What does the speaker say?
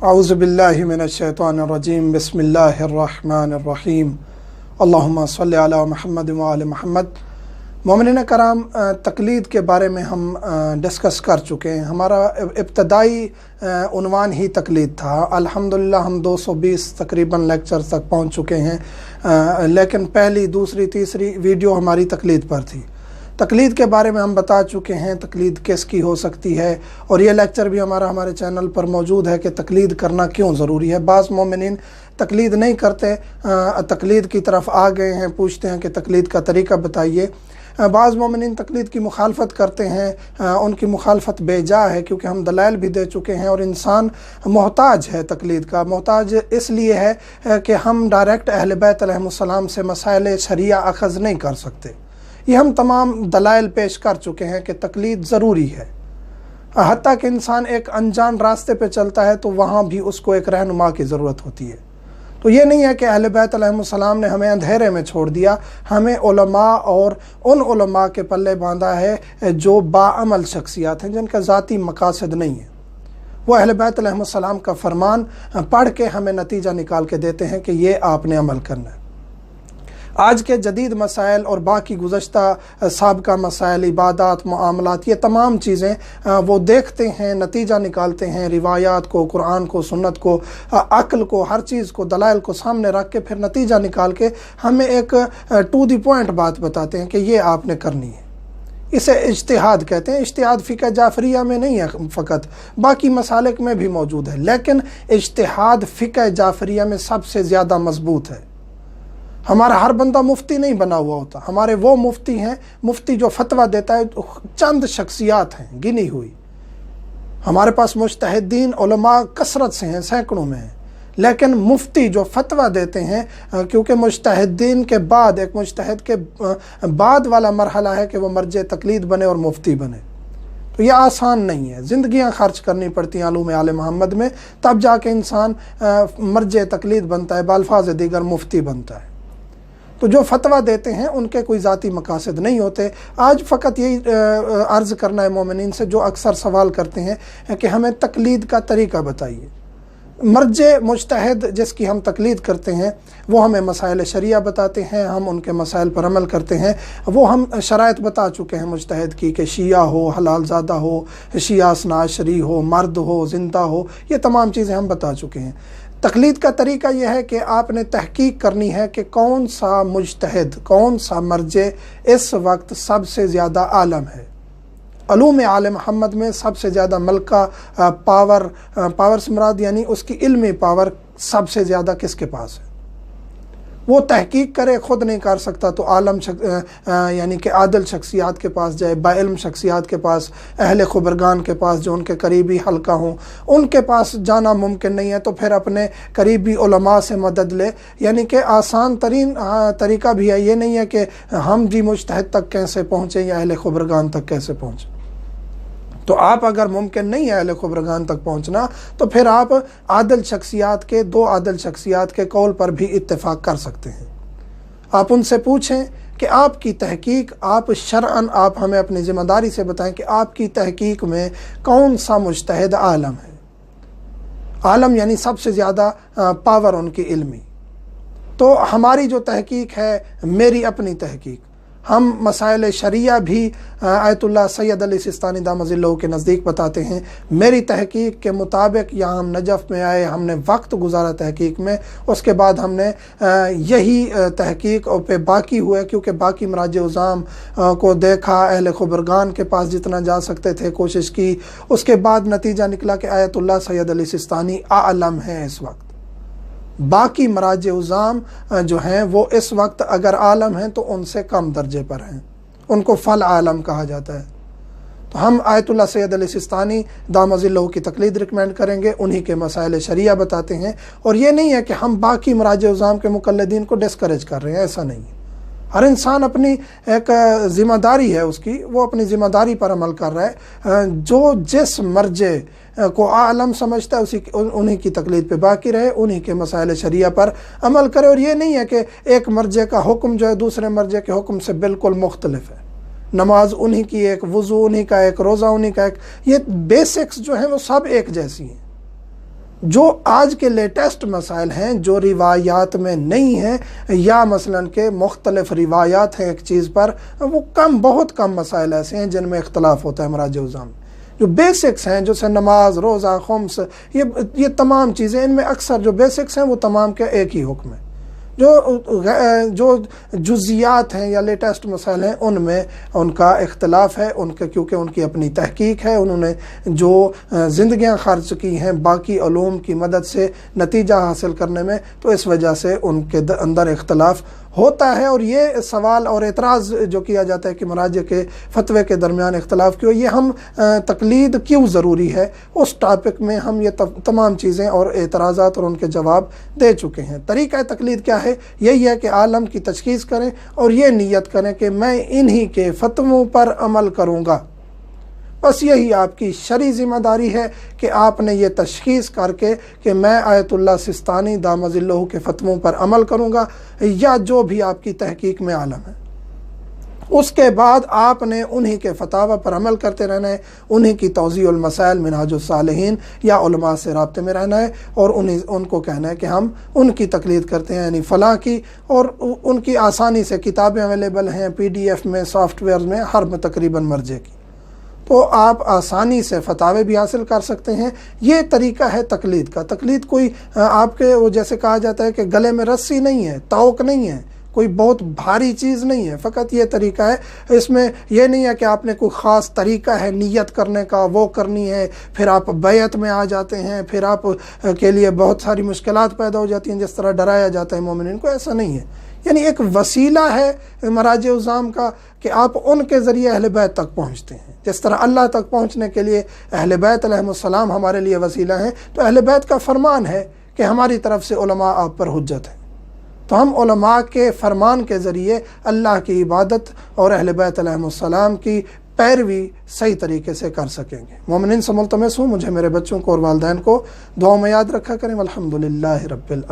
اعوذ باللہ من الشیطان الرجیم بسم اللہ الرحمن الرحیم اللہم صلی علی محمد وعلی محمد۔ مومنین کرام، تقلید کے بارے میں ہم ڈسکس کر چکے ہیں۔ ہمارا ابتدائی عنوان ہی تقلید تھا۔ الحمدللہ ہم 220 تقریباً لیکچر تک پہنچ چکے ہیں، لیکن پہلی، دوسری، تیسری ویڈیو ہماری تقلید پر تھی۔ تقلید کے بارے میں ہم بتا چکے ہیں تقلید کس کی ہو سکتی ہے، اور یہ لیکچر بھی ہمارے چینل پر موجود ہے کہ تقلید کرنا کیوں ضروری ہے۔ بعض مومنین تقلید نہیں کرتے، تقلید کی طرف آ گئے ہیں، پوچھتے ہیں کہ تقلید کا طریقہ بتائیے۔ بعض مومنین تقلید کی مخالفت کرتے ہیں، ان کی مخالفت بے جا ہے، کیونکہ ہم دلائل بھی دے چکے ہیں، اور انسان محتاج ہے تقلید کا۔ محتاج اس لیے ہے کہ ہم ڈائریکٹ اہل بیت علیہ السلام سے مسائل شریعہ اخذ نہیں کر سکتے۔ یہ ہم تمام دلائل پیش کر چکے ہیں کہ تقلید ضروری ہے۔ حتیٰ کہ انسان ایک انجان راستے پہ چلتا ہے تو وہاں بھی اس کو ایک رہنما کی ضرورت ہوتی ہے۔ تو یہ نہیں ہے کہ اہل بیت علیہ السلام نے ہمیں اندھیرے میں چھوڑ دیا، ہمیں علماء اور ان علماء کے پلے باندھا ہے جو باعمل شخصیات ہیں، جن کا ذاتی مقاصد نہیں ہے۔ وہ اہل بیت علیہ السلام کا فرمان پڑھ کے ہمیں نتیجہ نکال کے دیتے ہیں کہ یہ آپ نے عمل کرنا ہے۔ آج کے جدید مسائل اور باقی گزشتہ سابقہ مسائل، عبادات، معاملات، یہ تمام چیزیں وہ دیکھتے ہیں، نتیجہ نکالتے ہیں، روایات کو، قرآن کو، سنت کو، عقل کو، ہر چیز کو، دلائل کو سامنے رکھ کے پھر نتیجہ نکال کے ہمیں ایک ٹو دی پوائنٹ بات بتاتے ہیں کہ یہ آپ نے کرنی ہے۔ اسے اجتہاد کہتے ہیں۔ اجتہاد فقہ جعفریہ میں نہیں ہے فقط، باقی مسالک میں بھی موجود ہے، لیکن اجتہاد فقہ جعفریہ میں سب سے زیادہ مضبوط ہے۔ ہمارا ہر بندہ مفتی نہیں بنا ہوا ہوتا، ہمارے وہ مفتی ہیں، مفتی جو فتویٰ دیتا ہے چند شخصیات ہیں گنی ہوئی۔ ہمارے پاس مجتہدین علماء کثرت سے ہیں، سینکڑوں میں ہیں، لیکن مفتی جو فتویٰ دیتے ہیں، کیونکہ مجتہدین کے بعد، ایک مجتہد کے بعد والا مرحلہ ہے کہ وہ مرجع تقلید بنے اور مفتی بنے، تو یہ آسان نہیں ہے۔ زندگیاں خرچ کرنی پڑتی ہیں علوم آل محمد میں، تب جا کے انسان مرجع تقلید بنتا ہے، بالفاظ دیگر مفتی بنتا ہے۔ تو جو فتویٰ دیتے ہیں ان کے کوئی ذاتی مقاصد نہیں ہوتے۔ آج فقط یہی عرض کرنا ہے مومنین سے جو اکثر سوال کرتے ہیں کہ ہمیں تقلید کا طریقہ بتائیے۔ مرجع مجتہد جس کی ہم تقلید کرتے ہیں وہ ہمیں مسائل شریعہ بتاتے ہیں، ہم ان کے مسائل پر عمل کرتے ہیں۔ وہ ہم شرائط بتا چکے ہیں مجتہد کی کہ شیعہ ہو، حلال زادہ ہو، شیعہ اثنا عشری ہو، مرد ہو، زندہ ہو، یہ تمام چیزیں ہم بتا چکے ہیں۔ تقلید کا طریقہ یہ ہے کہ آپ نے تحقیق کرنی ہے کہ کون سا مجتہد، کون سا مرجع اس وقت سب سے زیادہ عالم ہے۔ علوم آل محمد میں سب سے زیادہ ملکہ پاور سے مراد یعنی اس کی علمی پاور سب سے زیادہ کس کے پاس ہے؟ وہ تحقیق کرے، خود نہیں کر سکتا تو عالم یعنی کہ عادل شخصیات کے پاس جائے، با علم شخصیات کے پاس، اہل خبرگان کے پاس جو ان کے قریبی حلقہ ہوں، ان کے پاس جانا ممکن نہیں ہے تو پھر اپنے قریبی علماء سے مدد لے۔ یعنی کہ آسان ترین طریقہ بھی ہے، یہ نہیں ہے کہ ہم جی مجتہد تک کیسے پہنچیں یا اہل خبرگان تک کیسے پہنچیں۔ تو آپ اگر ممکن نہیں ہے اہل خبرگان تک پہنچنا تو پھر آپ عادل شخصیات کے، دو عادل شخصیات کے قول پر بھی اتفاق کر سکتے ہیں۔ آپ ان سے پوچھیں کہ آپ کی تحقیق، آپ شرعاً آپ ہمیں اپنی ذمہ داری سے بتائیں کہ آپ کی تحقیق میں کون سا مجتہد عالم ہے۔ عالم یعنی سب سے زیادہ پاور ان کی علمی۔ تو ہماری جو تحقیق ہے، میری اپنی تحقیق، ہم مسائل شریعہ بھی آیت اللہ سید علی سستانی دامت ظلہ کے نزدیک بتاتے ہیں۔ میری تحقیق کے مطابق یہاں ہم نجف میں آئے، ہم نے وقت گزارا تحقیق میں، اس کے بعد ہم نے یہی تحقیق پہ باقی ہوئے، کیونکہ باقی مراجع عظام کو دیکھا، اہل خبرگان کے پاس جتنا جا سکتے تھے کوشش کی، اس کے بعد نتیجہ نکلا کہ آیت اللہ سید علی سستانی اعلم ہیں اس وقت۔ باقی مراجع عظام جو ہیں وہ اس وقت اگر عالم ہیں تو ان سے کم درجے پر ہیں، ان کو فل عالم کہا جاتا ہے۔ تو ہم آیت اللہ سید علی سستانی دامت ظلہ کی تقلید ریکمینڈ کریں گے، انہی کے مسائل شریعہ بتاتے ہیں، اور یہ نہیں ہے کہ ہم باقی مراجع عظام کے مقلدین کو ڈسکریج کر رہے ہیں، ایسا نہیں ہے۔ ہر انسان اپنی ایک ذمہ داری ہے اس کی، وہ اپنی ذمہ داری پر عمل کر رہا ہے۔ جو جس مرجع کو عالم سمجھتا ہے انہی کی تقلید پہ باقی رہے، انہی کے مسائل شریعہ پر عمل کرے۔ اور یہ نہیں ہے کہ ایک مرجع کا حکم جو ہے دوسرے مرجع کے حکم سے بالکل مختلف ہے۔ نماز انہی کی ایک، وضو انہی کا ایک، روزہ انہی کا ایک، یہ بیسکس جو ہیں وہ سب ایک جیسی ہیں۔ جو آج کے لیٹسٹ مسائل ہیں جو روایات میں نہیں ہیں، یا مثلا کہ مختلف روایات ہیں ایک چیز پر، وہ بہت کم مسائل ایسے ہیں جن میں اختلاف ہوتا ہے مراجع عظام میں۔ جو بیسکس ہیں جیسے نماز، روزہ، خمس، یہ تمام چیزیں، ان میں اکثر جو بیسکس ہیں وہ تمام کے ایک ہی حکم ہے۔ جو جزیات ہیں یا لیٹسٹ مسائل ہیں ان میں ان کا اختلاف ہے، کیونکہ ان کی اپنی تحقیق ہے، انہوں نے جو زندگیاں خرچ کی ہیں باقی علوم کی مدد سے نتیجہ حاصل کرنے میں، تو اس وجہ سے ان کے اندر اختلاف ہوتا ہے۔ اور یہ سوال اور اعتراض جو کیا جاتا ہے کہ مراجع کے فتوے کے درمیان اختلاف کیوں، یہ ہم تقلید کیوں ضروری ہے، اس ٹاپک میں ہم یہ تمام چیزیں اور اعتراضات اور ان کے جواب دے چکے ہیں۔ طریقہ تقلید کیا ہے؟ یہی ہے کہ عالم کی تشخیص کریں اور یہ نیت کریں کہ میں انہی کے فتووں پر عمل کروں گا۔ بس یہی آپ کی شرعی ذمہ داری ہے کہ آپ نے یہ تشخیص کر کے کہ میں آیت اللہ سستانی دام ظلہ کے فتووں پر عمل کروں گا، یا جو بھی آپ کی تحقیق میں عالم ہے۔ اس کے بعد آپ نے انہی کے فتاوی پر عمل کرتے رہنا ہے، انہی کی توضیح المسائل منہاج الصالحین یا علماء سے رابطے میں رہنا ہے، اور ان کو کہنا ہے کہ ہم ان کی تقلید کرتے ہیں، یعنی فلاں کی، اور ان کی آسانی سے کتابیں اویلیبل ہیں PDF میں، سافٹ ویئر میں، ہر میں تقریباً مرجع کی، تو آپ آسانی سے فتاوے بھی حاصل کر سکتے ہیں۔ یہ طریقہ ہے تقلید کا۔ تقلید کوئی آپ کے وہ جیسے کہا جاتا ہے کہ گلے میں رسی نہیں ہے، توق نہیں ہے، کوئی بہت بھاری چیز نہیں ہے، فقط یہ طریقہ ہے۔ اس میں یہ نہیں ہے کہ آپ نے کوئی خاص طریقہ ہے نیت کرنے کا، وہ کرنی ہے، پھر آپ بیعت میں آ جاتے ہیں، پھر آپ کے لیے بہت ساری مشکلات پیدا ہو جاتی ہیں جس طرح ڈرایا جاتا ہے مومنین کو، ایسا نہیں ہے۔ یعنی ایک وسیلہ ہے مراجع عظام کا کہ آپ ان کے ذریعے اہل بیت تک پہنچتے ہیں، جس طرح اللہ تک پہنچنے کے لیے اہل بیت علیہ السلام ہمارے لیے وسیلہ ہیں، تو اہل بیت کا فرمان ہے کہ ہماری طرف سے علماء آپ پر حجت ہیں، تو ہم علماء کے فرمان کے ذریعے اللہ کی عبادت اور اہل بیت علیہ السلام کی پیروی صحیح طریقے سے کر سکیں گے۔ مومنین سے ملتمس ہوں مجھے، میرے بچوں کو اور والدین کو دعاؤں میں یاد رکھا کریں۔ والحمدللہ رب العالمین۔